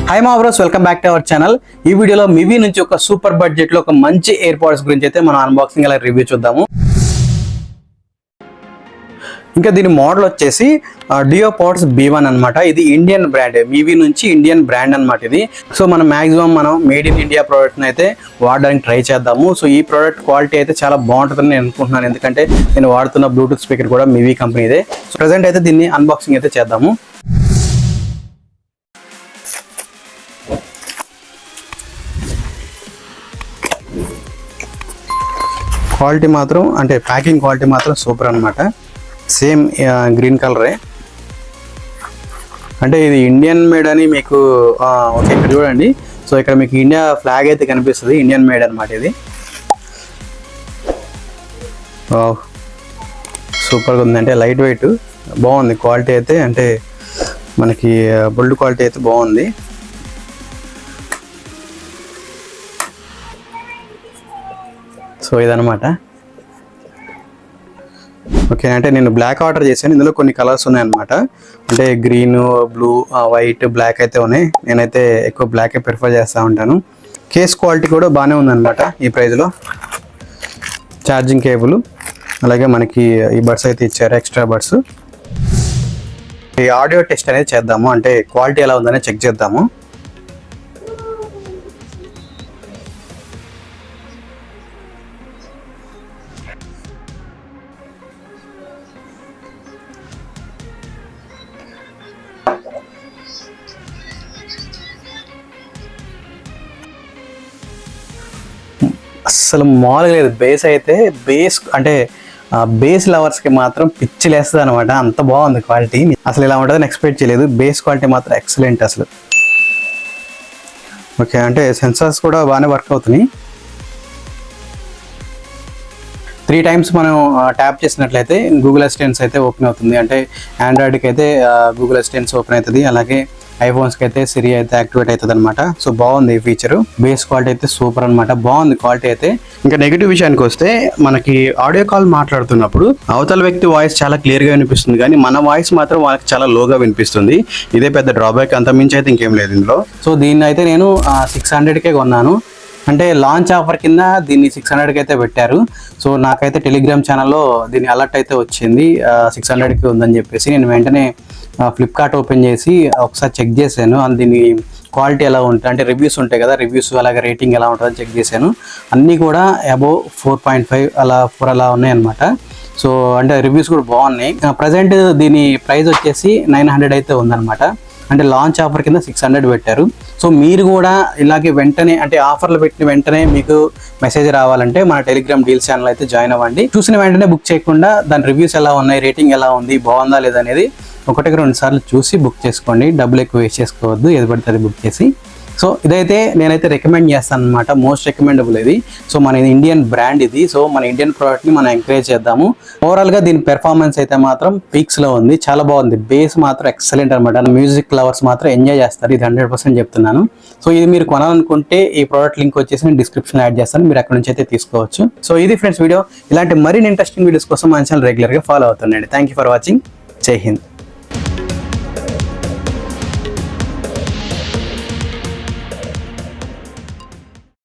High మా bros, welcome back to our channel. ఈ వీడియోలో మివి నుంచి ఒక సూపర్ బడ్జెట్ లో ఒక మంచి ఎయిర్ పాడ్స్ గురించి అయితే మనం అన్బాక్సింగ్ అలా రివ్యూ చూద్దాము. ఇంకా దీని మోడల్ వచ్చేసి డియో పాడ్స్ B1 అనమాట. ఇది ఇండియన్ బ్రాండ్, మివి నుంచి ఇండియన్ బ్రాండ్ అనమాట ఇది. సో మనం మాక్సిమం మేడ్ ఇన్ ఇండియా ప్రోడక్ట్ని అయితే వాడడానికి ట్రై చేద్దాము. సో ఈ ప్రోడక్ట్ క్వాలిటీ అయితే చాలా బాగుంటుందని నేను అనుకుంటున్నాను, ఎందుకంటే నేను వాడుతున్న బ్లూటూత్ స్పీకర్ కూడా మివి కంపెనీదే. సో ప్రజెంట్ అయితే దీన్ని అన్బాక్సింగ్ అయితే చేద్దాము. క్వాలిటీ మాత్రం అంటే ప్యాకింగ్ క్వాలిటీ మాత్రం సూపర్ అనమాట. సేమ్ గ్రీన్ కలరే, అంటే ఇది ఇండియన్ మేడ్ అని మీకు ఓకే ఇక్కడ చూడండి. సో ఇక్కడ మీకు ఇండియా ఫ్లాగ్ అయితే కనిపిస్తుంది, ఇండియన్ మేడ్ అనమాట ఇది. సూపర్గా ఉంది, అంటే లైట్ వెయిట్ బాగుంది. క్వాలిటీ అయితే అంటే మనకి బుల్డ్ క్వాలిటీ అయితే బాగుంది. సో ఇదనమాట. ఓకే, అంటే నేను బ్లాక్ ఆర్డర్ చేశాను. ఇందులో కొన్ని కలర్స్ ఉన్నాయన్నమాట, అంటే గ్రీన్, బ్లూ, వైట్, బ్లాక్ అయితే ఉన్నాయి. నేనైతే ఎక్కువ బ్లాకే ప్రిఫర్ చేస్తూ ఉంటాను. కేస్ క్వాలిటీ కూడా బాగానే ఉందన్నమాట ఈ ప్రైస్లో. ఛార్జింగ్ కేబుల్, అలాగే మనకి ఈ బడ్స్ అయితే ఇచ్చారు, ఎక్స్ట్రా బడ్స్. ఈ ఆడియో టెస్ట్ అనేది చేద్దాము, అంటే క్వాలిటీ ఎలా ఉందనే చెక్ చేద్దాము. అసలు మామూలుగా లేదు. బేస్ అయితే అంటే బేస్ లవర్స్కి మాత్రం పిచ్చి లేస్తుంది అనమాట, అంత బాగుంది క్వాలిటీ. అసలు ఇలా ఉంటుందని ఎక్స్పెక్ట్ చేయలేదు. బేస్ క్వాలిటీ మాత్రం ఎక్సలెంట్ అసలు. ఓకే, అంటే సెన్సార్స్ కూడా బాగానే వర్క్ అవుతున్నాయి. 3 times మనం ట్యాప్ చేసినట్లయితే గూగుల్ అసిస్టెంట్స్ అయితే ఓపెన్ అవుతుంది. అంటే ఆండ్రాయిడ్కి అయితే గూగుల్ అసిస్టెంట్స్ ఓపెన్ అవుతుంది, అలాగే ఐఫోన్స్కి అయితే సిరి అయితే యాక్టివేట్ అవుతుంది అనమాట. సో బాగుంది ఈ ఫీచర్. బేస్ క్వాలిటీ అయితే సూపర్ అనమాట, బాగుంది క్వాలిటీ అయితే. ఇంకా నెగిటివ్ విషయానికి వస్తే, మనకి ఆడియో కాల్ మాట్లాడుతున్నప్పుడు అవతల వ్యక్తి వాయిస్ చాలా క్లియర్గా వినిపిస్తుంది, కానీ మన వాయిస్ మాత్రం వాళ్ళకి చాలా లోగా వినిపిస్తుంది. ఇదే పెద్ద డ్రాబ్యాక్, అంత మించి అయితే ఇంకేం లేదు ఇందులో. సో దీన్ని అయితే నేను 600కే కొన్నాను. అంటే లాంచ్ ఆఫర్ కింద దీన్ని 600కి అయితే పెట్టారు. సో నాకైతే టెలిగ్రామ్ ఛానల్లో దీని అలర్ట్ అయితే వచ్చింది 600కి ఉందని చెప్పేసి. నేను వెంటనే ఫ్లిప్కార్ట్ ఓపెన్ చేసి ఒకసారి చెక్ చేశాను. దీని క్వాలిటీ ఎలా ఉంటుంది, అంటే రివ్యూస్ ఉంటాయి కదా, రివ్యూస్ అలాగే రేటింగ్ ఎలా ఉంటుందని చెక్ చేశాను. అన్నీ కూడా అబోవ్ 4.5 అలా 4 అలా ఉన్నాయన్నమాట. సో అంటే రివ్యూస్ కూడా బాగున్నాయి. ప్రజెంట్ దీని ప్రైస్ వచ్చేసి 900 అయితే ఉందన్నమాట. అంటే లాంచ్ ఆఫర్ కింద 600 పెట్టారు. సో మీరు కూడా ఇలాగే వెంటనే, అంటే ఆఫర్లు పెట్టిన వెంటనే మీకు మెసేజ్ రావాలంటే మన టెలిగ్రామ్ డీల్స్ ఛానల్ అయితే జాయిన్ అవ్వండి. చూసిన వెంటనే బుక్ చేయకుండా దాని రివ్యూస్ ఎలా ఉన్నాయి, రేటింగ్ ఎలా ఉంది, బాగుందా లేదా అనేది 1-2 సార్లు చూసి బుక్ చేసుకోండి. డబ్బులు ఎక్కువ వేస్ట్ చేసుకోవద్దు, ఏది పడితే అది బుక్ చేసి. సో ఇదైతే నేనైతే రికమెండ్ చేస్తాను అనమాట, మోస్ట్ రికమెండబుల్ ఇది. సో మన ఇండియన్ బ్రాండ్ ఇది. సో మన ఇండియన్ ప్రోడక్ట్ని మనం ఎంకరేజ్ చేద్దాము. ఓవరాల్గా దీని పెర్ఫార్మెన్స్ అయితే మాత్రం పీక్స్లో ఉంది, చాలా బాగుంది. బేస్ మాత్రం ఎక్సలెంట్ అనమాట. మ్యూజిక్ లవర్స్ మాత్రం ఎంజాయ్ చేస్తారు, ఇది 100% చెప్తున్నాను. సో ఇది మీరు కొనాలనుకుంటే ఈ ప్రోడక్ట్ లింక్ వచ్చేసి నేను డిస్క్రిప్షన్లో యాడ్ చేస్తాను, మీరు అక్కడ నుంచి అయితే తీసుకోవచ్చు. సో ఇది ఫ్రెండ్స్ వీడియో. ఇలాంటి మరిన్ని ఇంట్రెస్టింగ్ వీడియోస్ కోసం మన ఛానల్ రెగ్యులర్గా ఫాలో అవుతుండండి. Thank you for watching. Jai Hind.